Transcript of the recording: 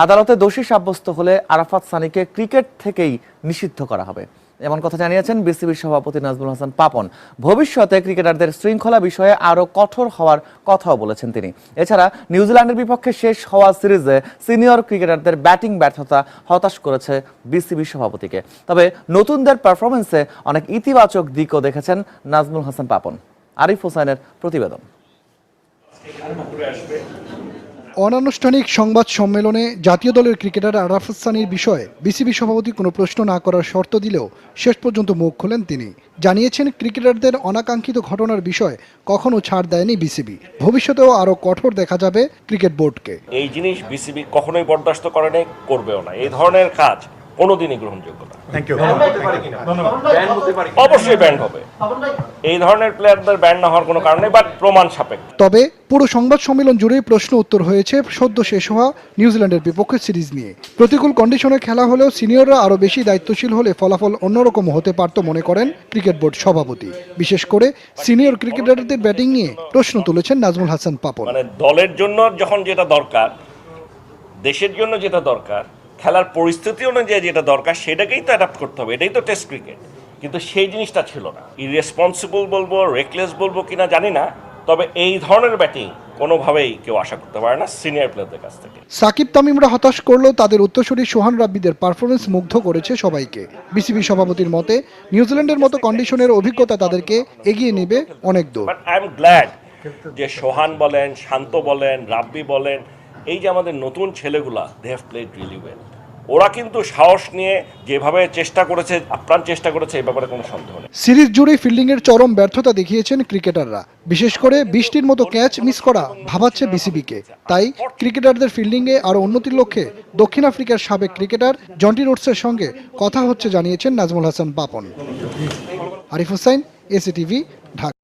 আদালতে দোষী সাব্যস্ত হলে আরাফাত সানিকে ক্রিকেট থেকেই নিষিদ্ধ করা হবে, এমন কথা জানিয়েছেন বিসিবির সভাপতি নাজমুল হাসান পাপন। ভবিষ্যতে ক্রিকেটারদের শৃঙ্খলা বিষয়ে আরও কঠোর হওয়ার কথাও বলেছেন তিনি। এছাড়া নিউজিল্যান্ডের বিপক্ষে শেষ হওয়া সিরিজে সিনিয়র ক্রিকেটারদের ব্যাটিং ব্যর্থতা হতাশ করেছে বিসিবি সভাপতিকে। তবে নতুনদের পারফরমেন্সে অনেক ইতিবাচক দিকও দেখেছেন নাজমুল হাসান পাপন। আরিফ হোসেনের প্রতিবেদন। অনানুষ্ঠানিক সংবাদ সম্মেলনে জাতীয় দলের ক্রিকেটার আরাফাত সানির বিষয়ে বিসিবি সভাপতি কোনো প্রশ্ন না করার শর্ত দিলেও শেষ পর্যন্ত মুখ খোলেন তিনি। জানিয়েছেন ক্রিকেটারদের অনাকাঙ্ক্ষিত ঘটনার বিষয়ে কখনো ছাড় দেয়নি বিসিবি। ভবিষ্যতেও আরও কঠোর দেখা যাবে ক্রিকেট বোর্ডকে। এই জিনিস বিসিবি কখনোই বরদাস্ত করে নাই, করবেও না। এই ধরনের কাজ কোনোদিনই গ্রহণযোগ্য না। অবশ্যই ব্যান্ড হবে। এই ধরনের প্লেয়ারদের ব্যান্ড না হওয়ার কোনো কারণ নেই, বাট প্রমাণ সাপেক্ষ। তবে পুরো সংবাদ সম্মেলন জুড়েই প্রশ্ন উত্তর হয়েছে সদ্য শেষ হওয়া নিউজিল্যান্ডের বিপক্ষে সিরিজ নিয়ে। প্রতিকূল কন্ডিশনে খেলা হলেও সিনিয়ররা আরও বেশি দায়িত্বশীল হলে ফলাফল অন্যরকম হতে পারত মনে করেন ক্রিকেট বোর্ড সভাপতি। বিশেষ করে সিনিয়র ক্রিকেটারদের ব্যাটিং নিয়ে প্রশ্ন তুলেছেন নাজমুল হাসান পাপন। মানে দলের জন্য যখন যেটা দরকার, দেশের জন্য যেটা দরকার, খেলার পরিস্থিতি অনুযায়ী যেটা দরকার, সেটাকেই তো অ্যাডাপ্ট করতে হবে। এটাই তো টেস্ট ক্রিকেট। কিন্তু সেই জিনিসটা ছিল না। ইররেসপন্সিবল বলবো, রেকলেস বলবো কিনা জানি না, তবে এই ধরনের ব্যাটিং কোনোভাবেই কেউ আশা করতে পারে না সিনিয়র প্লেয়ারদের কাছ থেকে। সাকিব তামিমরা হতাশ করলেও তাদের উত্তরসূরি সোহান রাব্বিদের পারফরমেন্স মুগ্ধ করেছে সবাইকে। বিসিবি সভাপতির মতে নিউজিল্যান্ডের মতো কন্ডিশনের অভিজ্ঞতা তাদেরকে এগিয়ে নেবে অনেক দূর। বাট আই এম গ্ল্যাড যে সোহান বলেন, শান্ত বলেন, রাব্বি বলেন, এই যে আমাদের নতুন ছেলেগুলা, they have played really well. ওরা কিন্তু সাহস নিয়ে যেভাবে চেষ্টা করেছে, আপ্রাণ চেষ্টা করেছে, এই ব্যাপারে কোনো সন্দেহ নেই। সিরিজ জুড়ে ফিল্ডিংয়ের চরম ব্যর্থতা দেখিয়েছেন ক্রিকেটাররা। বিশেষ করে 20টির মতো ক্যাচ মিস করা ভাবাচ্ছে বিসিবিকে। তাই ক্রিকেটারদের ফিল্ডিংয়ে আরও উন্নতির লক্ষ্যে দক্ষিণ আফ্রিকার সাবেক ক্রিকেটার জন্টি রোডসের সঙ্গে কথা হচ্ছে জানিয়েছেন নাজমুল হাসান পাপন। আরিফ হোসেন, এসিটিভি, ঢাকা।